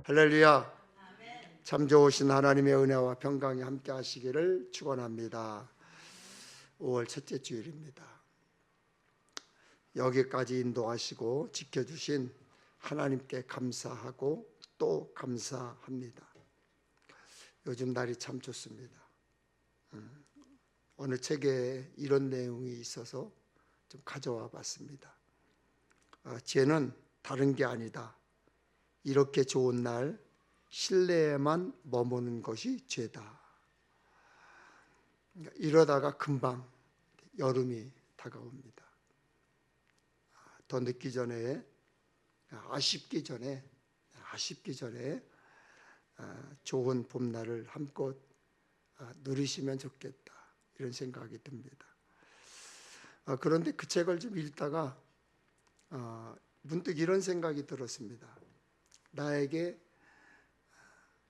할렐루야. 참 좋으신 하나님의 은혜와 평강이 함께 하시기를 축원합니다. 5월 첫째 주일입니다. 여기까지 인도하시고 지켜주신 하나님께 감사하고 또 감사합니다. 요즘 날이 참 좋습니다. 어느 책에 이런 내용이 있어서 좀 가져와 봤습니다. 죄는 다른 게 아니다. 이렇게 좋은 날 실내에만 머무는 것이 죄다. 이러다가 금방 여름이 다가옵니다. 더 늦기 전에, 아쉽기 전에 좋은 봄날을 한껏 누리시면 좋겠다, 이런 생각이 듭니다. 그런데 그 책을 좀 읽다가 문득 이런 생각이 들었습니다. 나에게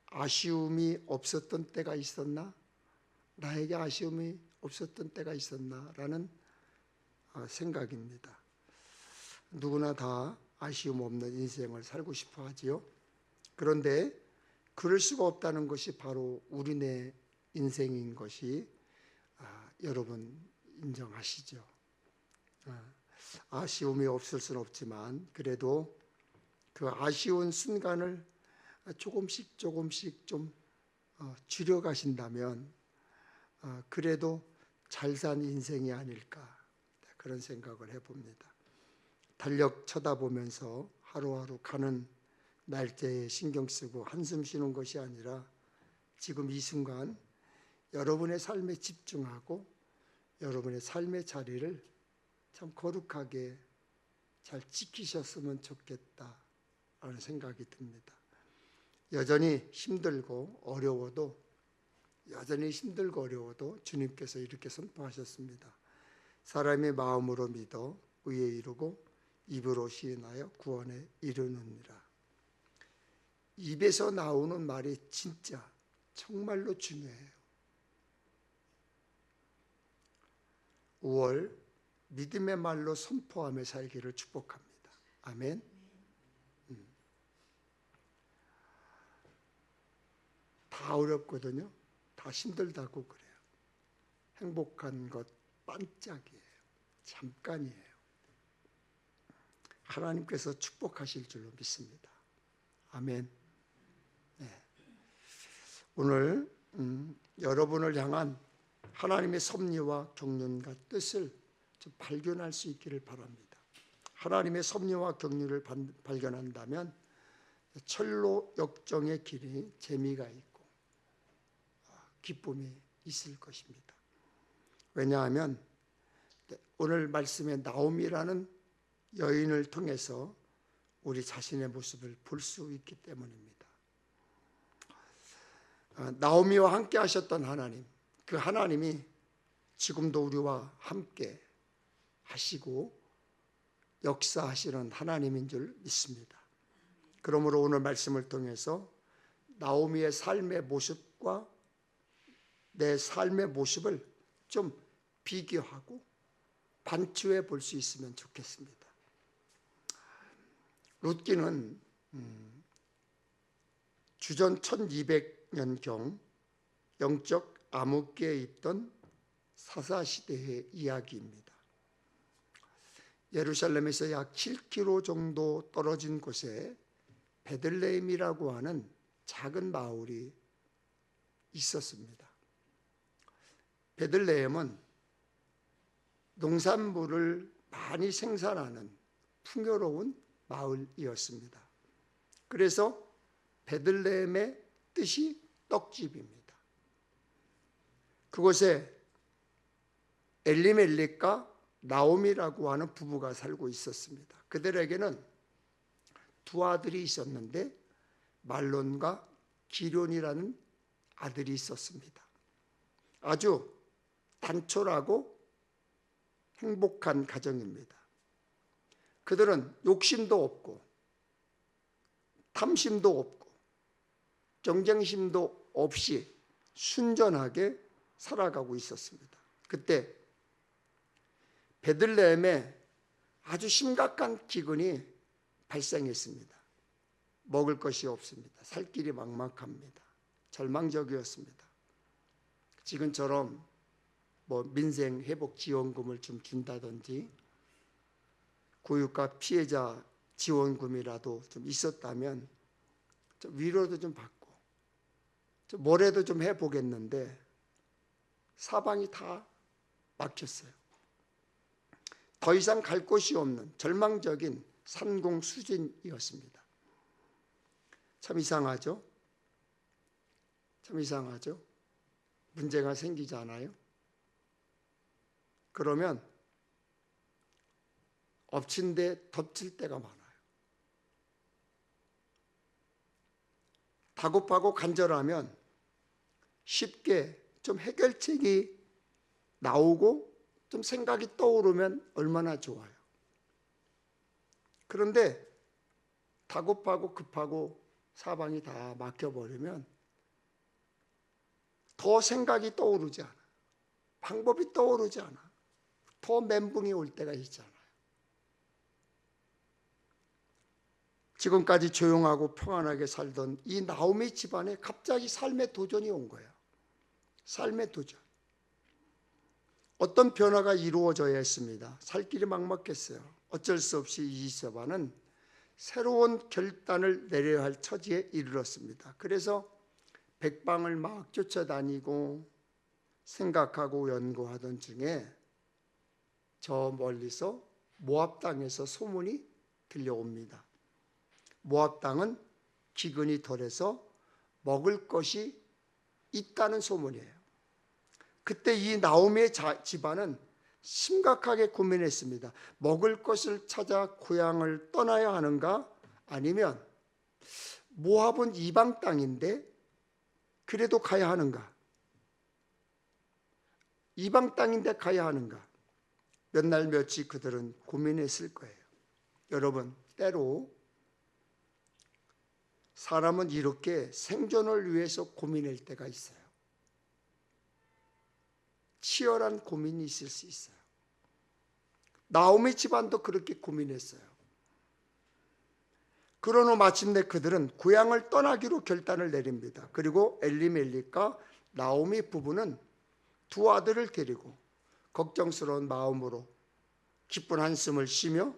아쉬움이 없었던 때가 있었나? 나에게 아쉬움이 없었던 때가 있었나? 라는 생각입니다. 누구나 다 아쉬움 없는 인생을 살고 싶어 하지요. 그런데 그럴 수가 없다는 것이 바로 우리네 인생인 것이 여러분 인정하시죠? 아쉬움이 없을 수는 없지만 그래도 그 아쉬운 순간을 조금씩 좀 줄여가신다면 그래도 잘 산 인생이 아닐까, 그런 생각을 해봅니다. 달력 쳐다보면서 하루하루 가는 날짜에 신경 쓰고 한숨 쉬는 것이 아니라 지금 이 순간 여러분의 삶에 집중하고 여러분의 삶의 자리를 참 거룩하게 잘 지키셨으면 좋겠다 하는 생각이 듭니다. 여전히 힘들고 어려워도 주님께서 이렇게 선포하셨습니다. 사람의 마음으로 믿어 의에 이르고 입으로 시인하여 구원에 이르느니라. 입에서 나오는 말이 진짜 정말로 중요해요. 5월 믿음의 말로 선포하며 살기를 축복합니다. 아멘. 다 어렵거든요. 다 힘들다고 그래요. 행복한 것 반짝이에요. 잠깐이에요. 하나님께서 축복하실 줄로 믿습니다. 아멘. 네. 오늘 여러분을 향한 하나님의 섭리와 경륜과 뜻을 좀 발견할 수 있기를 바랍니다. 하나님의 섭리와 경륜을 발견한다면 철로 역정의 길이 재미가 있고 기쁨이 있을 것입니다. 왜냐하면 오늘 말씀에 나오미라는 여인을 통해서 우리 자신의 모습을 볼 수 있기 때문입니다. 나오미와 함께 하셨던 하나님, 그 하나님이 지금도 우리와 함께 하시고 역사하시는 하나님인 줄 믿습니다. 그러므로 오늘 말씀을 통해서 나오미의 삶의 모습과 내 삶의 모습을 좀 비교하고 반추해 볼 수 있으면 좋겠습니다. 룻기는 주전 1200년경 영적 암흑기에 있던 사사시대의 이야기입니다. 예루살렘에서 약 7km 정도 떨어진 곳에 베들레헴이라고 하는 작은 마을이 있었습니다. 베들레헴은 농산물을 많이 생산하는 풍요로운 마을이었습니다. 그래서 베들레헴의 뜻이 떡집입니다. 그곳에 엘리멜렉과 나오미라고 하는 부부가 살고 있었습니다. 그들에게는 두 아들이 있었는데 말론과 기럐이라는 아들이 있었습니다. 아주 단촐하고 행복한 가정입니다. 그들은 욕심도 없고 탐심도 없고 경쟁심도 없이 순전하게 살아가고 있었습니다. 그때 베들레헴에 아주 심각한 기근이 발생했습니다. 먹을 것이 없습니다. 살 길이 막막합니다. 절망적이었습니다. 지금처럼 민생 회복 지원금을 좀 준다든지 고유가 피해자 지원금이라도 좀 있었다면 좀 위로도 좀 받고 좀 뭐라도 좀 해보겠는데 사방이 다 막혔어요. 더 이상 갈 곳이 없는 절망적인 산공 수준이었습니다. 참 이상하죠? 참 이상하죠? 문제가 생기지 않아요? 그러면 엎친 데 덮칠 때가 많아요. 다급하고 간절하면 쉽게 좀 해결책이 나오고 좀 생각이 떠오르면 얼마나 좋아요. 그런데 다급하고 급하고 사방이 다 막혀버리면 더 생각이 떠오르지 않아. 방법이 떠오르지 않아. 더 멘붕이 올 때가 있잖아요. 지금까지 조용하고 평안하게 살던 이 나오미 집안에 갑자기 삶의 도전이 온 거예요. 삶의 도전. 어떤 변화가 이루어져야 했습니다. 살 길이 막막했어요. 어쩔 수 없이 이세바는 새로운 결단을 내려야 할 처지에 이르렀습니다. 그래서 백방을 막 쫓아다니고 생각하고 연구하던 중에 저 멀리서 모압 땅에서 소문이 들려옵니다. 모압 땅은 기근이 덜해서 먹을 것이 있다는 소문이에요. 그때 이 나오미의 집안은 심각하게 고민했습니다. 먹을 것을 찾아 고향을 떠나야 하는가? 아니면 모압은 이방 땅인데 그래도 가야 하는가? 이방 땅인데 가야 하는가? 몇 날 며칠 그들은 고민했을 거예요. 여러분, 때로 사람은 이렇게 생존을 위해서 고민할 때가 있어요. 치열한 고민이 있을 수 있어요. 나오미 집안도 그렇게 고민했어요. 그런 후 마침내 그들은 고향을 떠나기로 결단을 내립니다. 그리고 엘리멜렉과 나오미 부부는 두 아들을 데리고 걱정스러운 마음으로 기쁜 한숨을 쉬며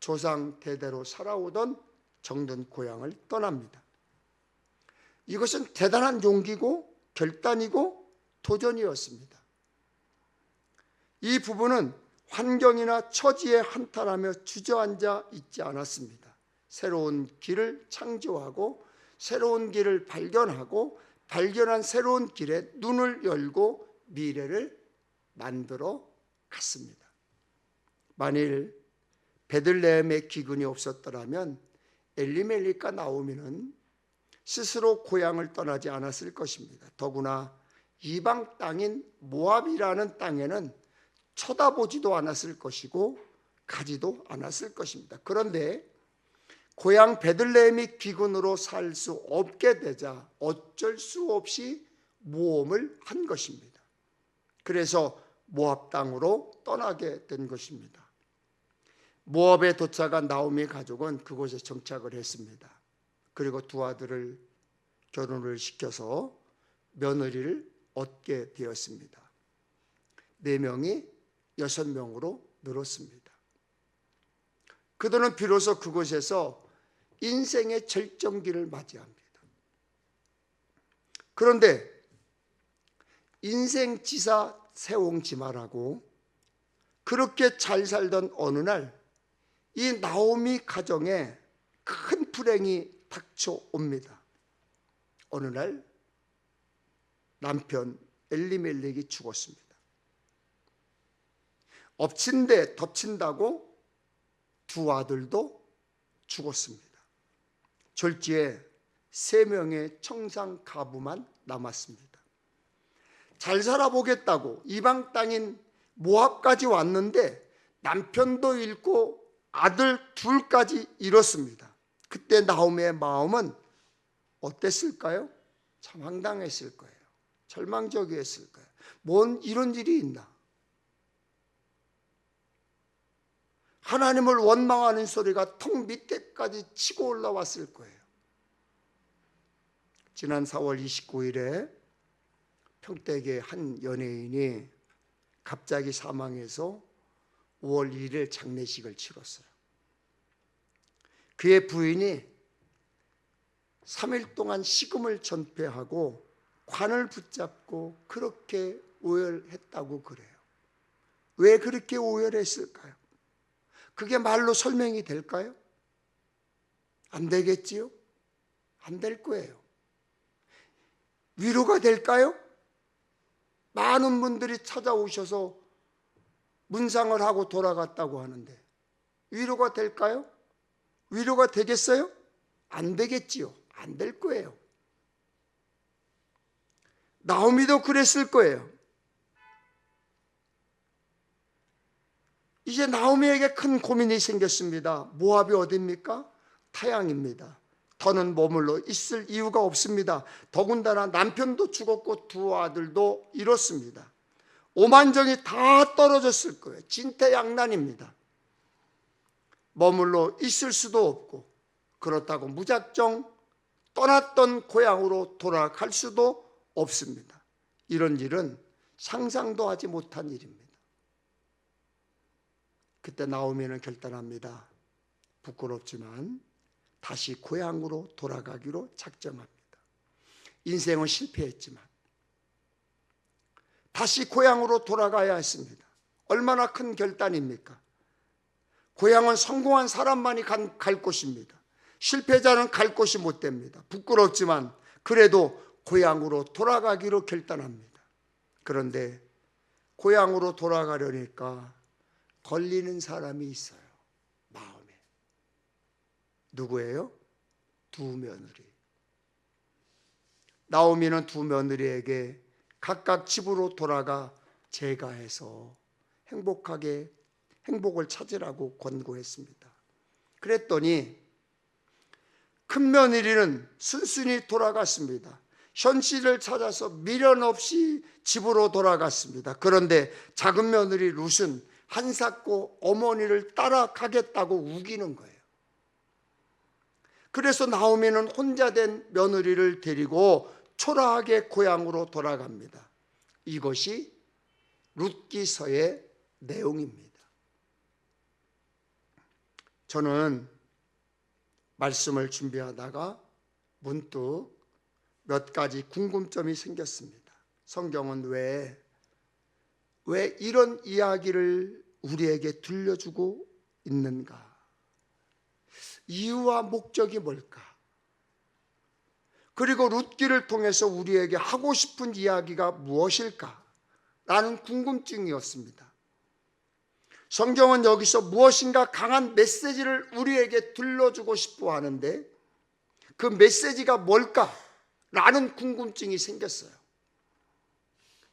조상 대대로 살아오던 정든 고향을 떠납니다. 이것은 대단한 용기고 결단이고 도전이었습니다. 이 부부는 환경이나 처지에 한탄하며 주저앉아 있지 않았습니다. 새로운 길을 창조하고 새로운 길을 발견하고 발견한 새로운 길에 눈을 열고 미래를 만들어 갔습니다. 만일 베들레헴의 기근이 없었더라면 엘리멜렉과 나오미는 스스로 고향을 떠나지 않았을 것입니다. 더구나 이방 땅인 모압이라는 땅에는 쳐다보지도 않았을 것이고 가지도 않았을 것입니다. 그런데 고향 베들레헴이 기근으로 살 수 없게 되자 어쩔 수 없이 모험을 한 것입니다. 그래서 모압 땅으로 떠나게 된 것입니다. 모압에 도착한 나오미 가족은 그곳에 정착을 했습니다. 그리고 두 아들을 결혼을 시켜서 며느리를 얻게 되었습니다. 4명이 6명으로 늘었습니다. 그들은 비로소 그곳에서 인생의 절정기를 맞이합니다. 그런데 인생지사 세옹지마라고 그렇게 잘 살던 어느 날 이 나오미 가정에 큰 불행이 닥쳐옵니다. 어느 날 남편 엘리멜렉이 죽었습니다. 엎친 데 덮친다고 두 아들도 죽었습니다. 졸지에 3명의 청상 가부만 남았습니다. 잘 살아보겠다고 이방 땅인 모압까지 왔는데 남편도 잃고 아들 둘까지 잃었습니다. 그때 나오미의 마음은 어땠을까요? 참 황당했을 거예요. 절망적이었을 거예요. 뭔 이런 일이 있나? 하나님을 원망하는 소리가 턱 밑에까지 치고 올라왔을 거예요. 지난 4월 29일에 평택의 한 연예인이 갑자기 사망해서 5월 1일 장례식을 치렀어요. 그의 부인이 3일 동안 식음을 전폐하고 관을 붙잡고 그렇게 오열했다고 그래요. 왜 그렇게 오열했을까요? 그게 말로 설명이 될까요? 안 되겠지요? 안 될 거예요. 위로가 될까요? 많은 분들이 찾아오셔서 문상을 하고 돌아갔다고 하는데 위로가 될까요? 위로가 되겠어요? 안 되겠지요. 안 될 거예요. 나오미도 그랬을 거예요. 이제 나오미에게 큰 고민이 생겼습니다. 모압이 어디입니까? 타향입니다. 더는 머물러 있을 이유가 없습니다. 더군다나 남편도 죽었고 두 아들도 잃었습니다. 오만정이 다 떨어졌을 거예요. 진퇴양난입니다. 머물러 있을 수도 없고 그렇다고 무작정 떠났던 고향으로 돌아갈 수도 없습니다. 이런 일은 상상도 하지 못한 일입니다. 그때 나오미는 결단합니다. 부끄럽지만 다시 고향으로 돌아가기로 작정합니다. 인생은 실패했지만 다시 고향으로 돌아가야 했습니다. 얼마나 큰 결단입니까? 고향은 성공한 사람만이 갈 곳입니다. 실패자는 갈 곳이 못 됩니다. 부끄럽지만 그래도 고향으로 돌아가기로 결단합니다. 그런데 고향으로 돌아가려니까 걸리는 사람이 있어요. 마음에. 누구예요? 두 며느리. 나오미는 두 며느리에게 각각 집으로 돌아가 재가해서 행복을 찾으라고 권고했습니다. 그랬더니 큰 며느리는 순순히 돌아갔습니다. 현실을 찾아서 미련 없이 집으로 돌아갔습니다. 그런데 작은 며느리 룻은 한사코 어머니를 따라가겠다고 우기는 거예요. 그래서 나오미는 혼자 된 며느리를 데리고 초라하게 고향으로 돌아갑니다. 이것이 룻기서의 내용입니다. 저는 말씀을 준비하다가 문득 몇 가지 궁금점이 생겼습니다. 성경은 왜 이런 이야기를 우리에게 들려주고 있는가? 이유와 목적이 뭘까? 그리고 룻기를 통해서 우리에게 하고 싶은 이야기가 무엇일까? 라는 궁금증이었습니다. 성경은 여기서 무엇인가 강한 메시지를 우리에게 들려주고 싶어 하는데 그 메시지가 뭘까? 라는 궁금증이 생겼어요.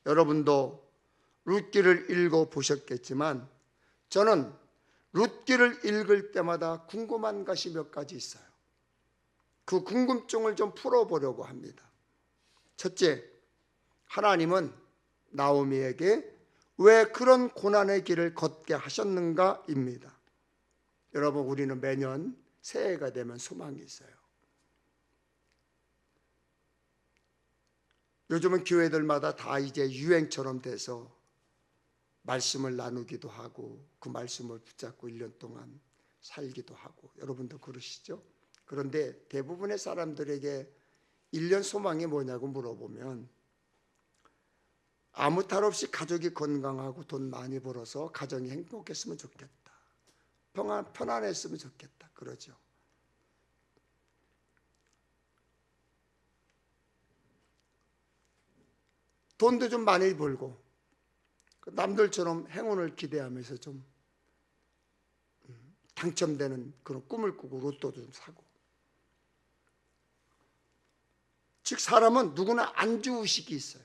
여러분도 룻기를 읽어보셨겠지만 저는 룻기를 읽을 때마다 궁금한 것이 몇 가지 있어요. 그 궁금증을 좀 풀어보려고 합니다. 첫째, 하나님은 나오미에게 왜 그런 고난의 길을 걷게 하셨는가입니다. 여러분, 우리는 매년 새해가 되면 소망이 있어요. 요즘은 교회들마다 다 이제 유행처럼 돼서 말씀을 나누기도 하고 그 말씀을 붙잡고 1년 동안 살기도 하고 여러분도 그러시죠? 그런데 대부분의 사람들에게 1년 소망이 뭐냐고 물어보면 아무 탈 없이 가족이 건강하고 돈 많이 벌어서 가정이 행복했으면 좋겠다. 편안했으면 좋겠다. 그러죠. 돈도 좀 많이 벌고 남들처럼 행운을 기대하면서 좀 당첨되는 그런 꿈을 꾸고 로또도 좀 사고. 즉 사람은 누구나 안주의식이 있어요.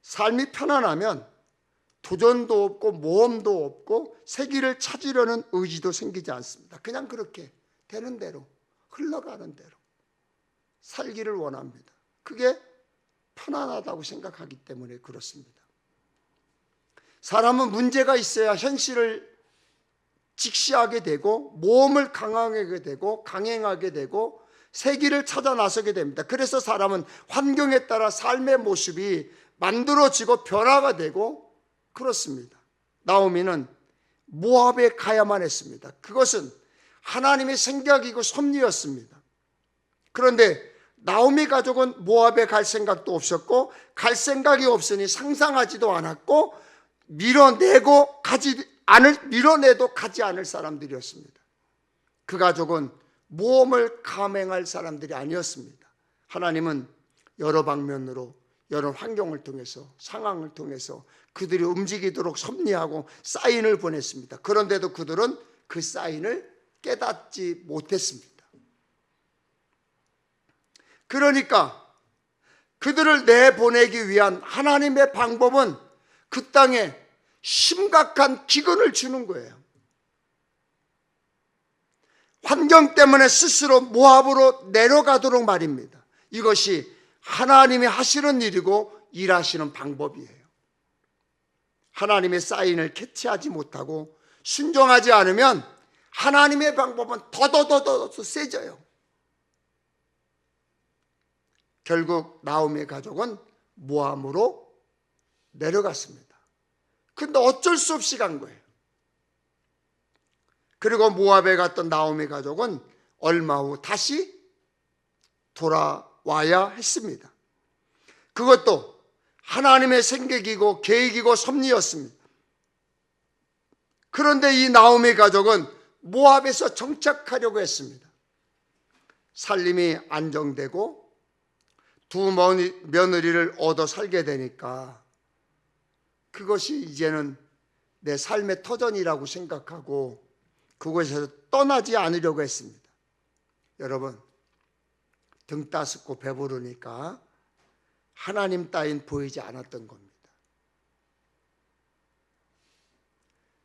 삶이 편안하면 도전도 없고 모험도 없고 새 길을 찾으려는 의지도 생기지 않습니다. 그냥 그렇게 되는 대로 흘러가는 대로 살기를 원합니다. 그게 편안하다고 생각하기 때문에 그렇습니다. 사람은 문제가 있어야 현실을 직시하게 되고 모험을 강행하게 되고 새 길을 찾아 나서게 됩니다. 그래서 사람은 환경에 따라 삶의 모습이 만들어지고 변화가 되고 그렇습니다. 나오미는 모압에 가야만 했습니다. 그것은 하나님의 생각이고 섭리였습니다. 그런데 나오미 가족은 모압에 갈 생각도 없었고 갈 생각이 없으니 상상하지도 않았고 밀어내도 가지 않을 사람들이었습니다. 그 가족은 모험을 감행할 사람들이 아니었습니다. 하나님은 여러 방면으로 여러 환경을 통해서 상황을 통해서 그들이 움직이도록 섭리하고 사인을 보냈습니다. 그런데도 그들은 그 사인을 깨닫지 못했습니다. 그러니까 그들을 내보내기 위한 하나님의 방법은 그 땅에 심각한 기근을 주는 거예요. 환경 때문에 스스로 모압으로 내려가도록 말입니다. 이것이 하나님이 하시는 일이고 일하시는 방법이에요. 하나님의 사인을 캐치하지 못하고 순종하지 않으면 하나님의 방법은 더더더더 세져요. 결국 나오미의 가족은 모압으로 내려갔습니다. 근데 어쩔 수 없이 간 거예요. 그리고 모압에 갔던 나오미 가족은 얼마 후 다시 돌아와야 했습니다. 그것도 하나님의 생각이고 계획이고 섭리였습니다. 그런데 이 나오미 가족은 모압에서 정착하려고 했습니다. 살림이 안정되고 두 며느리를 얻어 살게 되니까 그것이 이제는 내 삶의 터전이라고 생각하고 그곳에서 떠나지 않으려고 했습니다. 여러분, 등 따숩고 배부르니까 하나님 따윈 보이지 않았던 겁니다.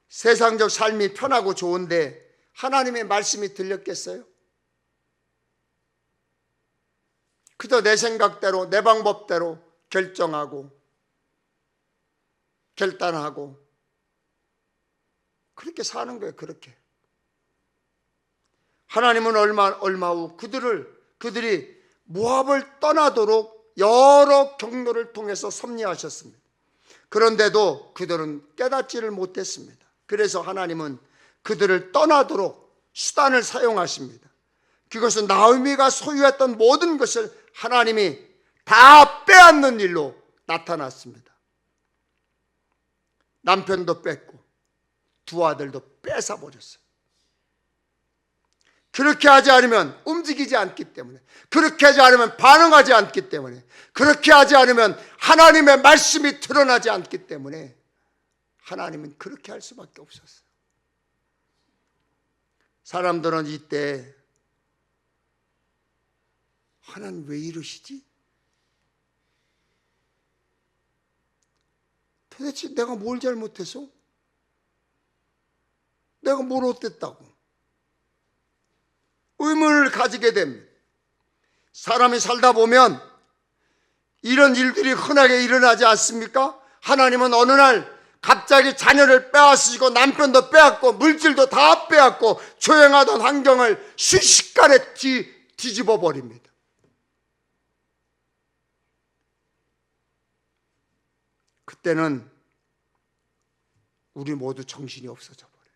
세상적 삶이 편하고 좋은데 하나님의 말씀이 들렸겠어요? 그저 내 생각대로 내 방법대로 결정하고 결단하고 그렇게 사는 거예요. 그렇게. 하나님은 얼마 후 그들이 모압을 떠나도록 여러 경로를 통해서 섭리하셨습니다. 그런데도 그들은 깨닫지를 못했습니다. 그래서 하나님은 그들을 떠나도록 수단을 사용하십니다. 그것은 나오미가 소유했던 모든 것을 하나님이 다 빼앗는 일로 나타났습니다. 남편도 뺐고 두 아들도 뺏어버렸어요. 그렇게 하지 않으면 움직이지 않기 때문에, 그렇게 하지 않으면 반응하지 않기 때문에, 그렇게 하지 않으면 하나님의 말씀이 드러나지 않기 때문에 하나님은 그렇게 할 수밖에 없었어요. 사람들은 이때 하나님 왜 이러시지? 도대체 내가 뭘 잘못해서? 내가 뭘 어땠다고? 의문을 가지게 됩니다. 사람이 살다 보면 이런 일들이 흔하게 일어나지 않습니까? 하나님은 어느 날 갑자기 자녀를 빼앗으시고 남편도 빼앗고 물질도 다 빼앗고 조용하던 환경을 순식간에 뒤집어 버립니다. 그때는 우리 모두 정신이 없어져 버려요.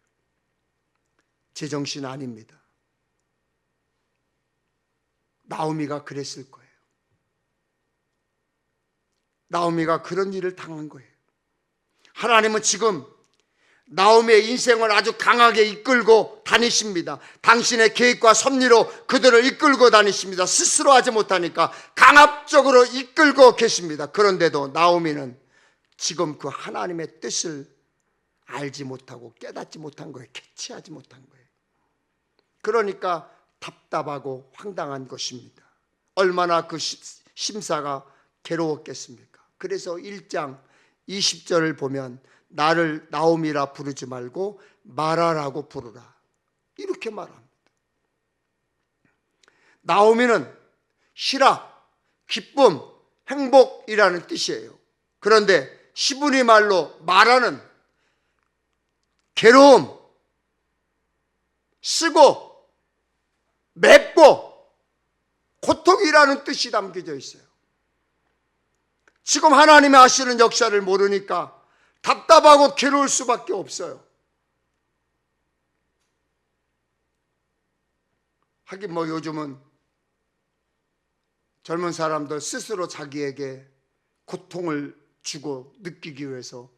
제 정신 아닙니다. 나오미가 그랬을 거예요. 나오미가 그런 일을 당한 거예요. 하나님은 지금 나오미의 인생을 아주 강하게 이끌고 다니십니다. 당신의 계획과 섭리로 그들을 이끌고 다니십니다. 스스로 하지 못하니까 강압적으로 이끌고 계십니다. 그런데도 나오미는 지금 그 하나님의 뜻을 알지 못하고 깨닫지 못한 거예요. 캐치하지 못한 거예요. 그러니까 답답하고 황당한 것입니다. 얼마나 그 심사가 괴로웠겠습니까? 그래서 1장 20절을 보면 나를 나오미라 부르지 말고 마라라고 부르라, 이렇게 말합니다. 나오미는 희락, 기쁨, 행복이라는 뜻이에요. 그런데 시브리 말로 마라는 괴로움, 쓰고 맵고 기쁨이라는 뜻이 담겨져 있어요. 지금 하나님의 하시는 역사를 모르니까 답답하고 괴로울 수밖에 없어요. 하긴 뭐 요즘은 젊은 사람들 스스로 자기에게 고통을 주고 느끼기 위해서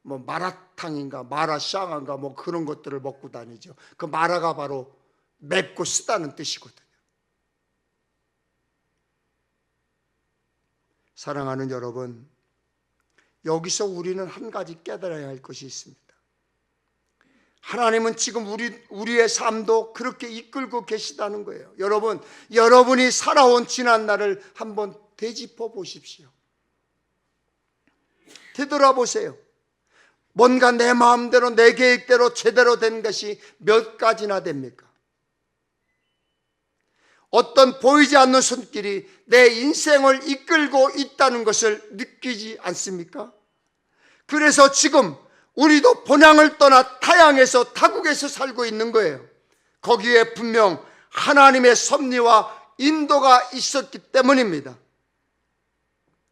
뭐 마라탕인가 마라샹인가 뭐 그런 것들을 먹고 다니죠. 그 마라가 바로 맵고 쓰다는 뜻이거든요. 사랑하는 여러분, 여기서 우리는 한 가지 깨달아야 할 것이 있습니다. 하나님은 지금 우리의 삶도 그렇게 이끌고 계시다는 거예요. 여러분, 여러분이 살아온 지난 날을 한번 되짚어 보십시오. 되돌아보세요. 뭔가 내 마음대로 내 계획대로 제대로 된 것이 몇 가지나 됩니까? 어떤 보이지 않는 손길이 내 인생을 이끌고 있다는 것을 느끼지 않습니까? 그래서 지금 우리도 본향을 떠나 타향에서 타국에서 살고 있는 거예요. 거기에 분명 하나님의 섭리와 인도가 있었기 때문입니다.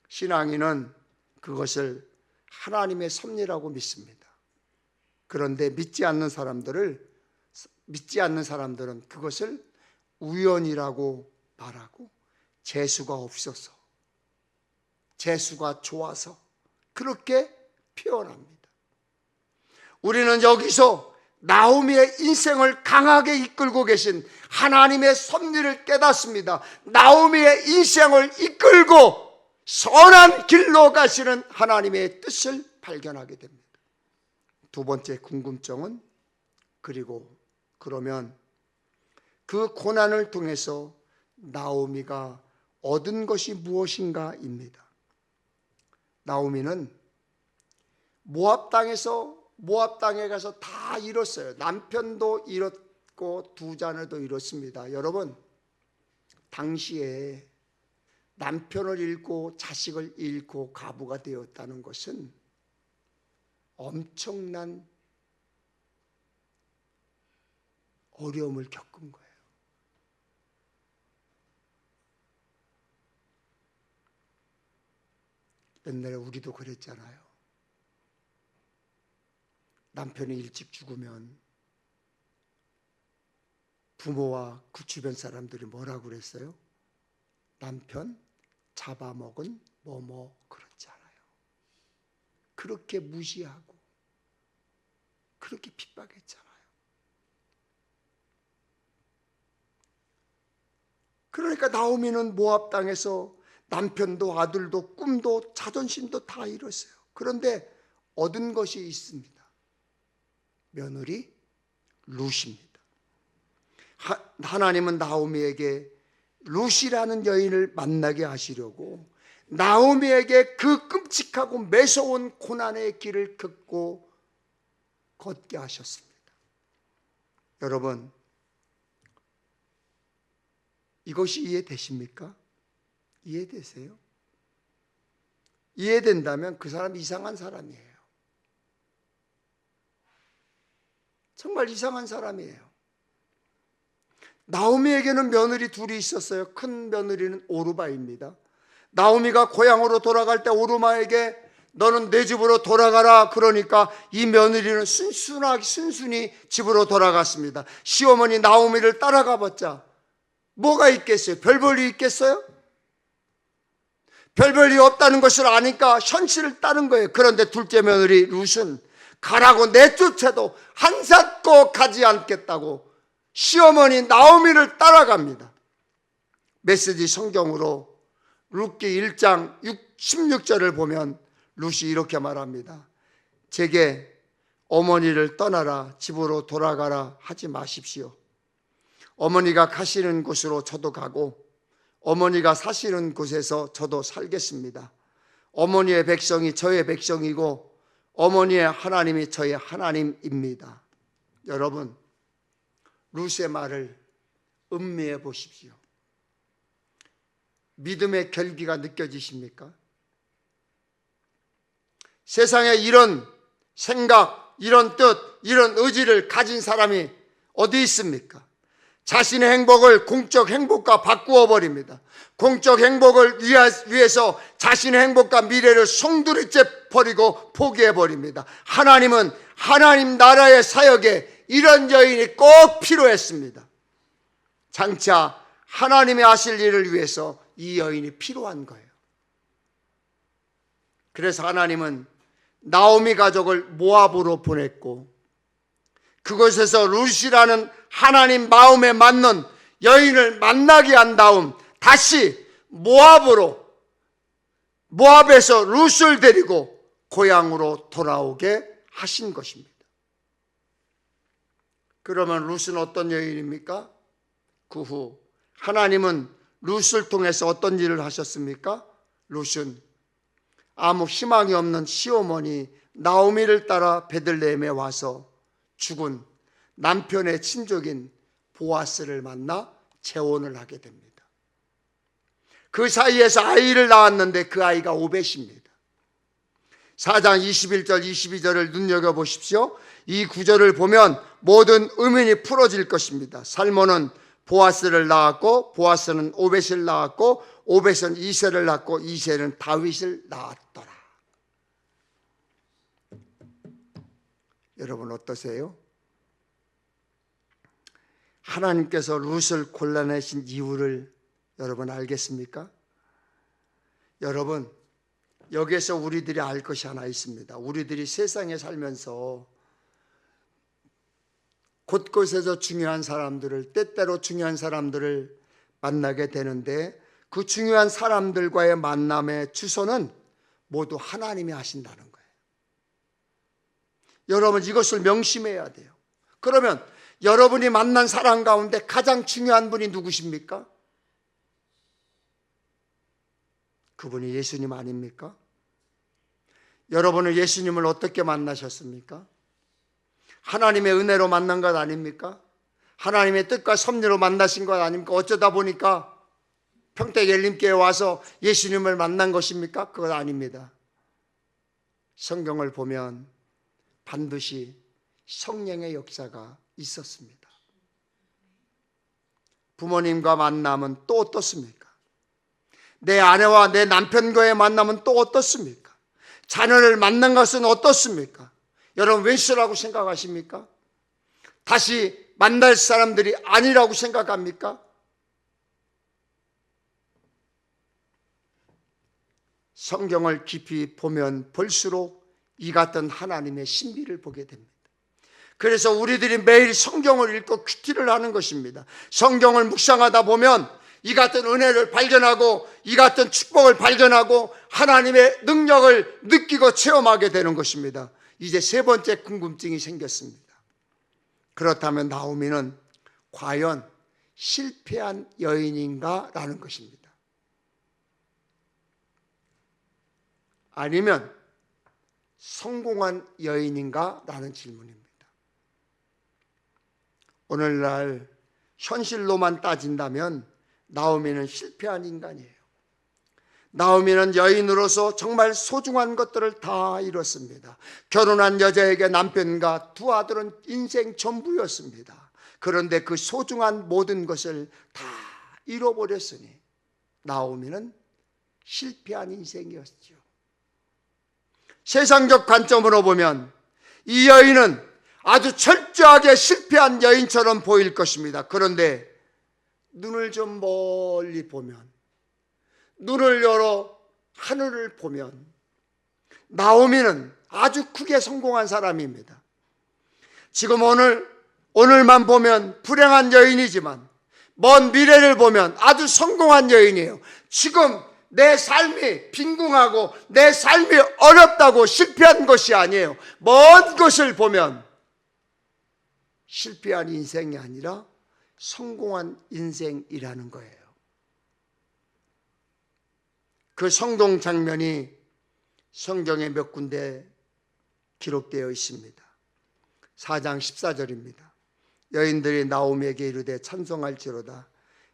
신앙인은 그것을 하나님의 섭리라고 믿습니다. 그런데 믿지 않는 사람들은 그것을 우연이라고 말하고 재수가 없어서, 재수가 좋아서 그렇게 표현합니다. 우리는 여기서 나오미의 인생을 강하게 이끌고 계신 하나님의 섭리를 깨닫습니다. 나오미의 인생을 이끌고 선한 길로 가시는 하나님의 뜻을 발견하게 됩니다. 두 번째 궁금증은 그러면 그 고난을 통해서 나오미가 얻은 것이 무엇인가입니다. 나오미는 모압 땅에 가서 다 잃었어요. 남편도 잃었고 두 자녀도 잃었습니다. 여러분, 당시에 남편을 잃고 자식을 잃고 과부가 되었다는 것은 엄청난 어려움을 겪은 거예요. 옛날에 우리도 그랬잖아요. 남편이 일찍 죽으면 부모와 그 주변 사람들이 뭐라고 그랬어요? 남편 잡아먹은 뭐뭐 그렇잖아요. 그렇게 무시하고 그렇게 핍박했잖아요. 그러니까 나오미는 모압 땅에서 남편도 아들도 꿈도 자존심도 다 잃었어요. 그런데 얻은 것이 있습니다. 며느리 룻입니다. 하나님은 나오미에게 룻이라는 여인을 만나게 하시려고 나오미에게 그 끔찍하고 매서운 고난의 길을 걷게 하셨습니다. 여러분, 이것이 이해되십니까? 이해되세요? 이해된다면 그 사람 이상한 사람이에요. 정말 이상한 사람이에요. 나오미에게는 며느리 둘이 있었어요. 큰 며느리는 오르바입니다. 나오미가 고향으로 돌아갈 때 오르마에게 너는 내 집으로 돌아가라 그러니까 이 며느리는 순순히 집으로 돌아갔습니다. 시어머니 나오미를 따라가 봤자 뭐가 있겠어요? 별 볼 일 있겠어요? 별 볼 일 없다는 것을 아니까 현실을 따른 거예요. 그런데 둘째 며느리 룻은 가라고 내쫓아도 한삿고 가지 않겠다고 시어머니 나오미를 따라갑니다. 메시지 성경으로 룻기 1장 16절을 보면 룻이 이렇게 말합니다. 제게 어머니를 떠나라 집으로 돌아가라 하지 마십시오. 어머니가 가시는 곳으로 저도 가고 어머니가 사시는 곳에서 저도 살겠습니다. 어머니의 백성이 저의 백성이고 어머니의 하나님이 저의 하나님입니다. 여러분, 룻의 말을 음미해 보십시오. 믿음의 결기가 느껴지십니까? 세상에 이런 생각, 이런 뜻, 이런 의지를 가진 사람이 어디 있습니까? 자신의 행복을 공적 행복과 바꾸어 버립니다. 공적 행복을 위해서 자신의 행복과 미래를 송두리째 버리고 포기해 버립니다. 하나님은 하나님 나라의 사역에 이런 여인이 꼭 필요했습니다. 장차 하나님이 하실 일을 위해서 이 여인이 필요한 거예요. 그래서 하나님은 나오미 가족을 모압으로 보냈고, 그곳에서 룻이라는 하나님 마음에 맞는 여인을 만나게 한 다음 다시 모압에서 룻을 데리고 고향으로 돌아오게 하신 것입니다. 그러면 룻은 어떤 여인입니까? 그 후 하나님은 룻을 통해서 어떤 일을 하셨습니까? 룻은 아무 희망이 없는 시어머니 나오미를 따라 베들레헴에 와서 죽은 남편의 친족인 보아스를 만나 재혼을 하게 됩니다. 그 사이에서 아이를 낳았는데 그 아이가 오벳입니다. 4장 21절 22절을 눈여겨보십시오. 이 구절을 보면 모든 의문이 풀어질 것입니다. 살몬은 보아스를 낳았고, 보아스는 오벳을 낳았고, 오벳은 이새를 낳고, 이새는 다윗을 낳았더라. 여러분 어떠세요? 하나님께서 룻을 골라내신 이유를 여러분 알겠습니까? 여러분, 여기에서 우리들이 알 것이 하나 있습니다. 우리들이 세상에 살면서 곳곳에서 중요한 사람들을, 때때로 중요한 사람들을 만나게 되는데, 그 중요한 사람들과의 만남의 주소는 모두 하나님이 하신다는 거예요. 여러분 이것을 명심해야 돼요. 그러면 여러분이 만난 사람 가운데 가장 중요한 분이 누구십니까? 그분이 예수님 아닙니까? 여러분은 예수님을 어떻게 만나셨습니까? 하나님의 은혜로 만난 것 아닙니까? 하나님의 뜻과 섭리로 만나신 것 아닙니까? 어쩌다 보니까 평택엘림교회에 와서 예수님을 만난 것입니까? 그것 아닙니다. 성경을 보면 반드시 성령의 역사가 있었습니다. 부모님과 만남은 또 어떻습니까? 내 아내와 내 남편과의 만남은 또 어떻습니까? 자녀를 만난 것은 어떻습니까? 여러분 웬수라고 생각하십니까? 다시 만날 사람들이 아니라고 생각합니까? 성경을 깊이 보면 볼수록 이 같은 하나님의 신비를 보게 됩니다. 그래서 우리들이 매일 성경을 읽고 큐티를 하는 것입니다. 성경을 묵상하다 보면 이 같은 은혜를 발견하고 이 같은 축복을 발견하고 하나님의 능력을 느끼고 체험하게 되는 것입니다. 이제 세 번째 궁금증이 생겼습니다. 그렇다면 나오미는 과연 실패한 여인인가? 라는 것입니다. 아니면 성공한 여인인가? 라는 질문입니다. 오늘날 현실로만 따진다면 나오미는 실패한 인간이에요. 나오미는 여인으로서 정말 소중한 것들을 다 이뤘습니다. 결혼한 여자에게 남편과 두 아들은 인생 전부였습니다. 그런데 그 소중한 모든 것을 다 잃어버렸으니 나오미는 실패한 인생이었죠. 세상적 관점으로 보면 이 여인은 아주 철저하게 실패한 여인처럼 보일 것입니다. 그런데 눈을 좀 멀리 보면, 눈을 열어 하늘을 보면 나오미는 아주 크게 성공한 사람입니다. 지금 오늘만 보면 불행한 여인이지만 먼 미래를 보면 아주 성공한 여인이에요. 지금 내 삶이 빈궁하고 내 삶이 어렵다고 실패한 것이 아니에요. 먼 것을 보면 실패한 인생이 아니라 성공한 인생이라는 거예요. 그 성공 장면이 성경에 몇 군데 기록되어 있습니다. 4장 14절입니다. 여인들이 나오미에게 이르되 찬송할지로다.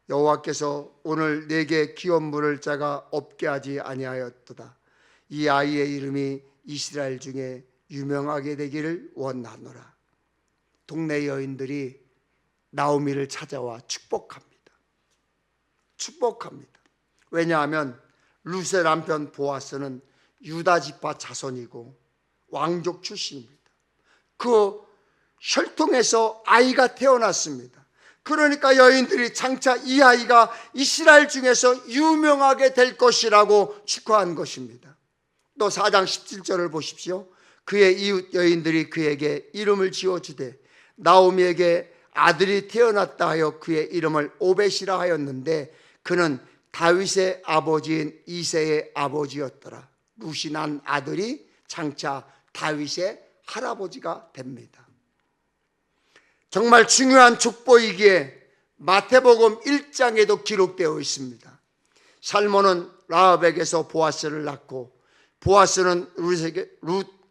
여호와께서 오늘 내게 기업 물을 자가 없게 하지 아니하였도다. 이 아이의 이름이 이스라엘 중에 유명하게 되기를 원하노라. 동네 여인들이 나오미를 찾아와 축복합니다. 축복합니다. 왜냐하면 룻의 남편 보아스는 유다 지파 자손이고 왕족 출신입니다. 그 혈통에서 아이가 태어났습니다. 그러니까 여인들이 장차 이 아이가 이스라엘 중에서 유명하게 될 것이라고 축하한 것입니다. 또 4장 17절을 보십시오. 그의 이웃 여인들이 그에게 이름을 지어주되 나오미에게 아들이 태어났다 하여 그의 이름을 오벳이라 하였는데 그는 다윗의 아버지인 이새의 아버지였더라. 룻이 난 아들이 장차 다윗의 할아버지가 됩니다. 정말 중요한 족보이기에 마태복음 1장에도 기록되어 있습니다. 살몬은 라합에게서 보아스를 낳고 보아스는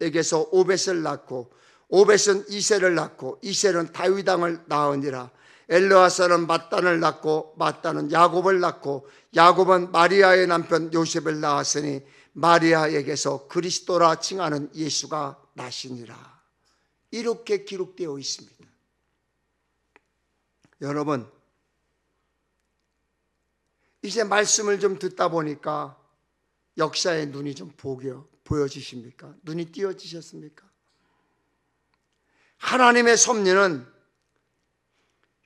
룻에게서 오벳을 낳고 오벳은 이새를 낳고 이새는 다윗 왕을 낳으니라. 엘르아사는 mat단을 낳고 mat단은 야곱을 낳고 야곱은 마리아의 남편 요셉을 낳았으니 마리아에게서 그리스도라 칭하는 예수가 나시니라. 이렇게 기록되어 있습니다. 여러분, 이제 말씀을 좀 듣다 보니까 역사의 눈이 좀 보여지십니까? 눈이 띄어지셨습니까? 하나님의 섭리는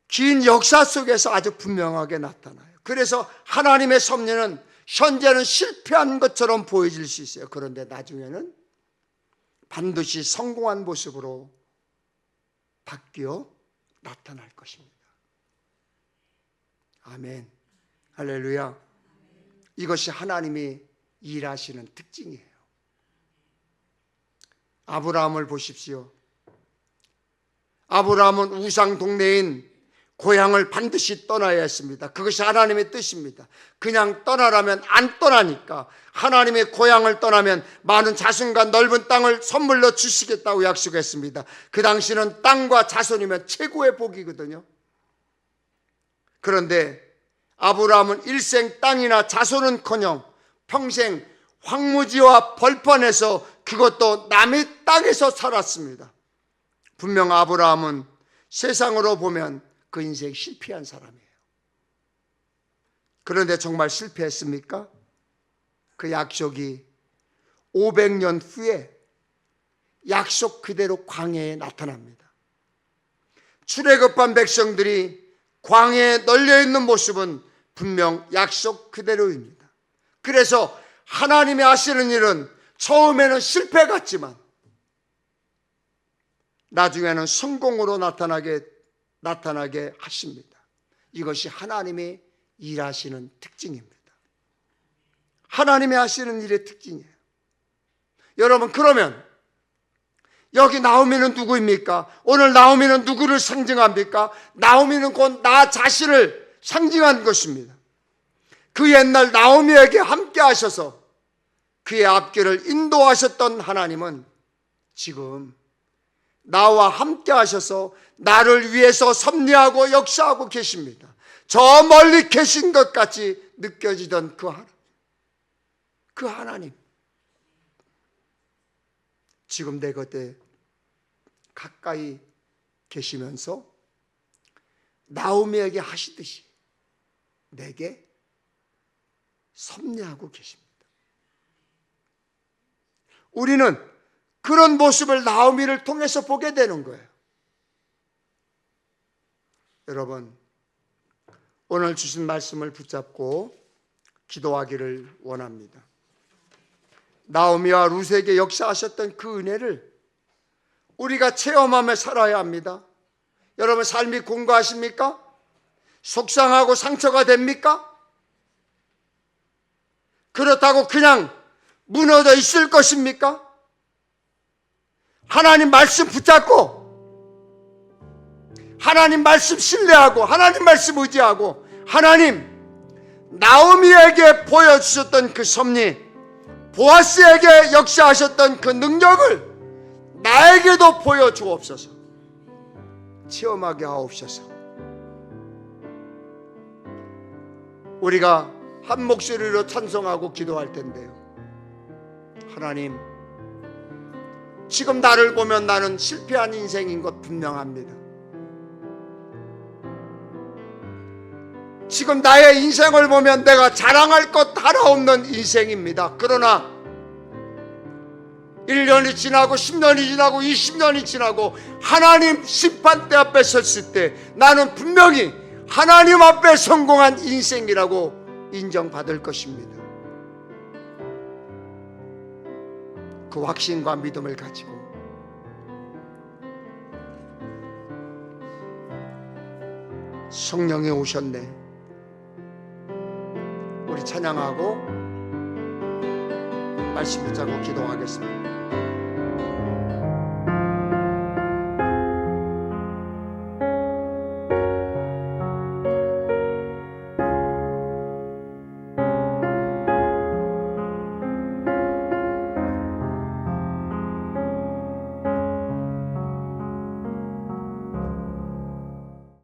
긴 역사 속에서 아주 분명하게 나타나요. 그래서 하나님의 섭리는 현재는 실패한 것처럼 보여질 수 있어요. 그런데 나중에는 반드시 성공한 모습으로 바뀌어 나타날 것입니다. 아멘. 할렐루야. 이것이 하나님이 일하시는 특징이에요. 아브라함을 보십시오. 아브라함은 우상 동네인 고향을 반드시 떠나야 했습니다. 그것이 하나님의 뜻입니다. 그냥 떠나라면 안 떠나니까 하나님의 고향을 떠나면 많은 자손과 넓은 땅을 선물로 주시겠다고 약속했습니다. 그 당시는 땅과 자손이면 최고의 복이거든요. 그런데 아브라함은 일생 땅이나 자손은커녕 평생 황무지와 벌판에서 그것도 남의 땅에서 살았습니다. 분명 아브라함은 세상으로 보면 그 인생 실패한 사람이에요. 그런데 정말 실패했습니까? 그 약속이 500년 후에 약속 그대로 광야에 나타납니다. 출애굽한 백성들이 광야에 널려있는 모습은 분명 약속 그대로입니다. 그래서 하나님이 하시는 일은 처음에는 실패 같지만 나중에는 성공으로 나타나게 하십니다. 이것이 하나님의 일하시는 특징입니다. 하나님이 하시는 일의 특징이에요. 여러분, 그러면 여기 나오미는 누구입니까? 오늘 나오미는 누구를 상징합니까? 나오미는 곧 나 자신을 상징한 것입니다. 그 옛날 나오미에게 함께 하셔서 그의 앞길을 인도하셨던 하나님은 지금 나와 함께 하셔서 나를 위해서 섭리하고 역사하고 계십니다. 저 멀리 계신 것 같이 느껴지던 그 하나님, 지금 내 곁에 가까이 계시면서 나오미에게 하시듯이 내게 섭리하고 계십니다. 우리는 그런 모습을 나오미를 통해서 보게 되는 거예요. 여러분, 오늘 주신 말씀을 붙잡고 기도하기를 원합니다. 나오미와 룻에게 역사하셨던 그 은혜를 우리가 체험하며 살아야 합니다. 여러분, 삶이 공고하십니까? 속상하고 상처가 됩니까? 그렇다고 그냥 무너져 있을 것입니까? 하나님 말씀 붙잡고 하나님 말씀 신뢰하고 하나님 말씀 의지하고 하나님 나오미에게 보여주셨던 그 섭리, 보아스에게 역사하셨던 그 능력을 나에게도 보여주옵소서. 체험하게 하옵소서. 우리가 한 목소리로 찬송하고 기도할 텐데요. 하나님, 지금 나를 보면 나는 실패한 인생인 것 분명합니다. 지금 나의 인생을 보면 내가 자랑할 것 하나 없는 인생입니다. 그러나 1년이 지나고 10년이 지나고 20년이 지나고 하나님 심판대 앞에 섰을 때 나는 분명히 하나님 앞에 성공한 인생이라고 인정받을 것입니다. 그 확신과 믿음을 가지고 성령이 오셨네. 우리 찬양하고 말씀 붙잡고 기도하겠습니다.